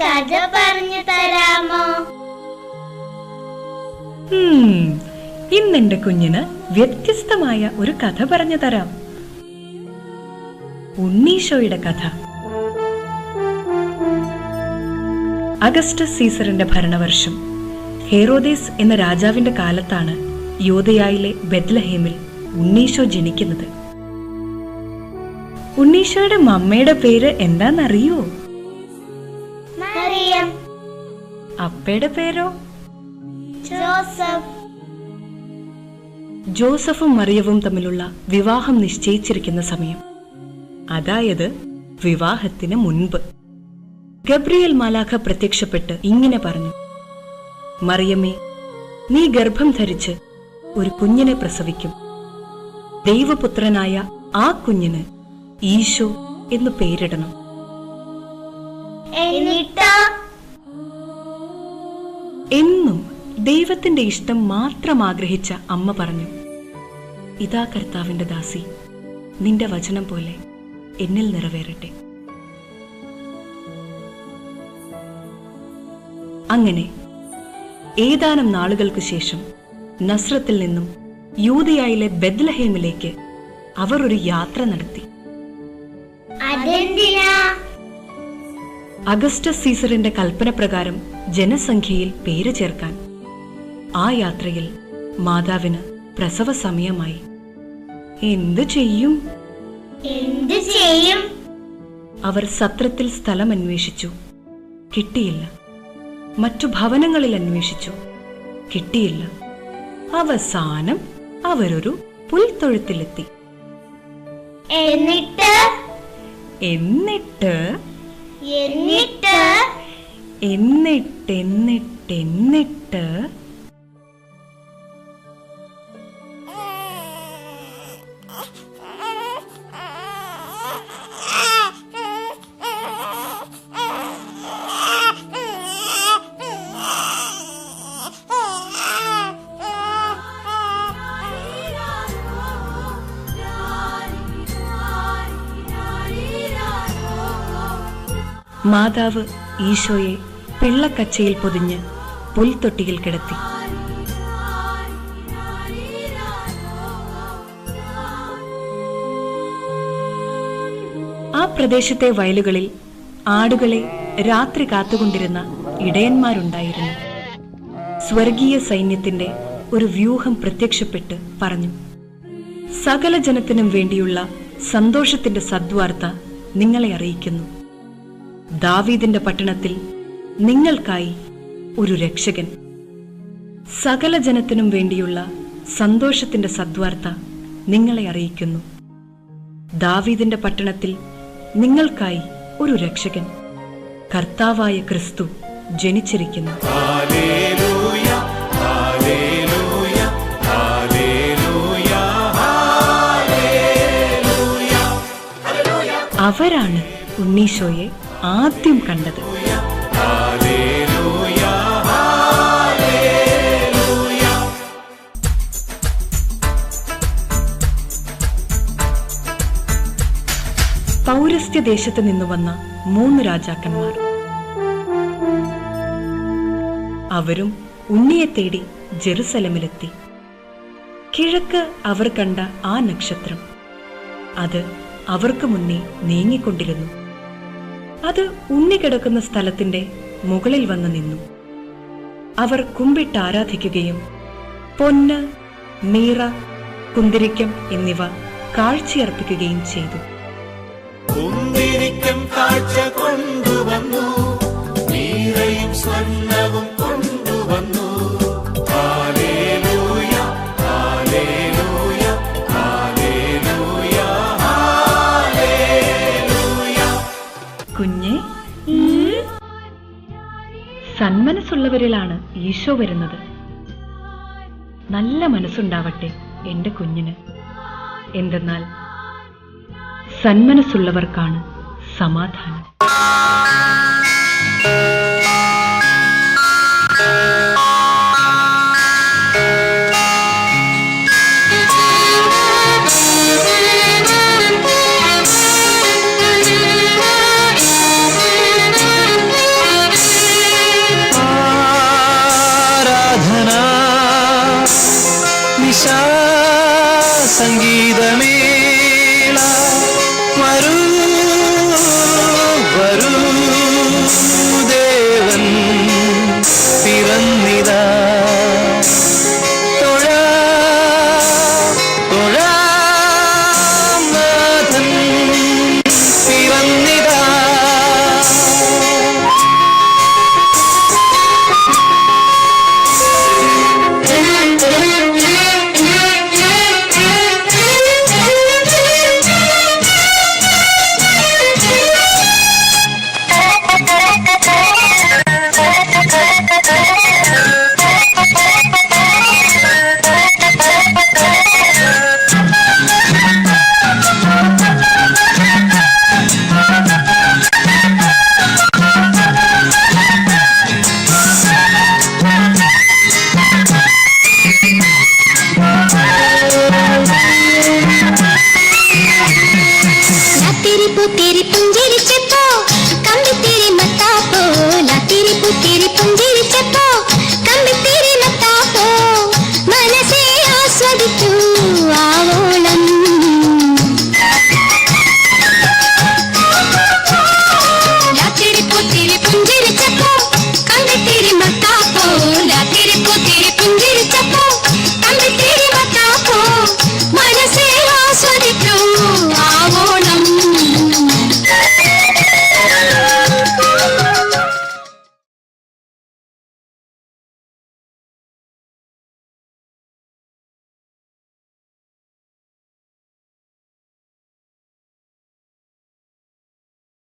കഥ പറഞ്ഞു തരാമോ? ഇന്നെന്റെ കുഞ്ഞിന് വ്യത്യസ്തമായ ഒരു കഥ പറഞ്ഞു തരാം. ഉണ്ണീശോയുടെ കഥ. അഗസ്റ്റസ് സീസറിന്റെ ഭരണവർഷം ഹെറോദേസ് എന്ന രാജാവിന്റെ കാലത്താണ് യൂദയായിലെ ബെത്ലഹേമിൽ ഉണ്ണീശോ ജനിക്കുന്നത്. ഉണ്ണീശോയുടെ മമ്മയുടെ പേര് എന്താന്നറിയോ? മറിയം. അപ്പയുടെ പേരോ? ജോസഫ്. ജോസഫും മറിയവും തമ്മിലുള്ള വിവാഹം നിശ്ചയിച്ചിരിക്കുന്ന സമയം, അതായത് വിവാഹത്തിന് മുൻപ്, ഗബ്രിയേൽ മാലാഖ പ്രത്യക്ഷപ്പെട്ട് ഇങ്ങനെ പറഞ്ഞു: മറിയമേ, നീ ഗർഭം ധരിച്ച് ഒരു കുഞ്ഞിനെ പ്രസവിക്കും. ദൈവപുത്രനായ ആ കുഞ്ഞിന് ഈശോ എന്ന് പേരിടണം. എന്നും ദൈവത്തിന്റെ ഇഷ്ടം മാത്രം ആഗ്രഹിച്ച അമ്മ പറഞ്ഞു: ഇതാ കർത്താവിന്റെ ദാസി, നിന്റെ വചനം പോലെ എന്നിൽ നിറവേറട്ടെ. അങ്ങനെ ഏതാനും നാളുകൾക്ക് ശേഷം നസ്രത്തിൽ നിന്നും യൂദയായിലെ ബെത്ലഹേമിലേക്ക് അവർ ഒരു യാത്ര നടത്തി. അഗസ്റ്റസ് സീസറിന്റെ കൽപ്പന പ്രകാരം ജനസംഖ്യയിൽ പേര് ചേർക്കാൻ. ആ യാത്രയിൽ മാതാവിന് പ്രസവ സമയമായി. എന്തു ചെയ്യും? അവർ സത്രത്തിൽ സ്ഥലം അന്വേഷിച്ചു, കിട്ടിയില്ല. മറ്റു ഭവനങ്ങളിൽ അന്വേഷിച്ചു, കിട്ടിയില്ല. അവസാനം അവരൊരു പുൽത്തൊഴുത്തിലെത്തി. എന്നിട്ട് മാതാവ് ഈശോയെ പിള്ളക്കച്ചയിൽ പൊതിഞ്ഞ് പുൽത്തൊട്ടിയിൽ കിടത്തി. ആ പ്രദേശത്തെ വയലുകളിൽ ആടുകളെ രാത്രി കാത്തുകൊണ്ടിരുന്ന ഇടയന്മാരുണ്ടായിരുന്നു. സ്വർഗീയ സൈന്യത്തിന്റെ ഒരു വ്യൂഹം പ്രത്യക്ഷപ്പെട്ട് പറഞ്ഞു: സകല ജനത്തിനും വേണ്ടിയുള്ള സന്തോഷത്തിന്റെ സദ്വാർത്ത നിങ്ങളെ അറിയിക്കുന്നു. ദാവീദിന്റെ പട്ടണത്തിൽ നിങ്ങൾക്കായി ഒരു രക്ഷകൻ. സകല ജനത്തിനും വേണ്ടിയുള്ള സന്തോഷത്തിന്റെ സദ്വാർത്ത നിങ്ങളെ അറിയിക്കുന്നു. ദാവീദിന്റെ പട്ടണത്തിൽ നിങ്ങൾക്കായി ഒരു രക്ഷകൻ, കർത്താവായ ക്രിസ്തു ജനിച്ചിരിക്കുന്നു. അവരാണ് ഉണ്ണീശോയെ ആദ്യം കണ്ടത്. പൗരസ്ത്യ ദേശത്ത് നിന്നു വന്ന 3 രാജാക്കന്മാർ. അവരും ഉണ്ണിയെ തേടി ജെറുസലമിലെത്തി. കിഴക്ക് അവർ കണ്ട ആ നക്ഷത്രം, അത് അവർക്ക് മുന്നേ നീങ്ങിക്കൊണ്ടിരുന്നു. അത് ഉണ്ണി കിടക്കുന്ന സ്ഥലത്തിന്റെ മുകളിൽ വന്ന് നിന്നു. അവർ കുമ്പിട്ട് ആരാധിക്കുകയും പൊന്ന്, മീറ, കുന്തിരിക്കം എന്നിവ കാഴ്ചയർപ്പിക്കുകയും ചെയ്തു. കുന്തിരിക്കം കാഴ്ച കൊണ്ടുവന്നു, മീറയും സ്വർണ്ണവും കൊണ്ടുവന്നു. Hallelujah, hallelujah, hallelujah, hallelujah. കുഞ്ഞെ, സന്മനസ്സുള്ളവരിലാണ് ഈശോ വരുന്നത്. നല്ല മനസ്സുണ്ടാവട്ടെ എന്റെ കുഞ്ഞിന്. എന്തെന്നാൽ സന്മനസ്സുള്ളവർക്കാണ് സമാധാനം. സംഗീത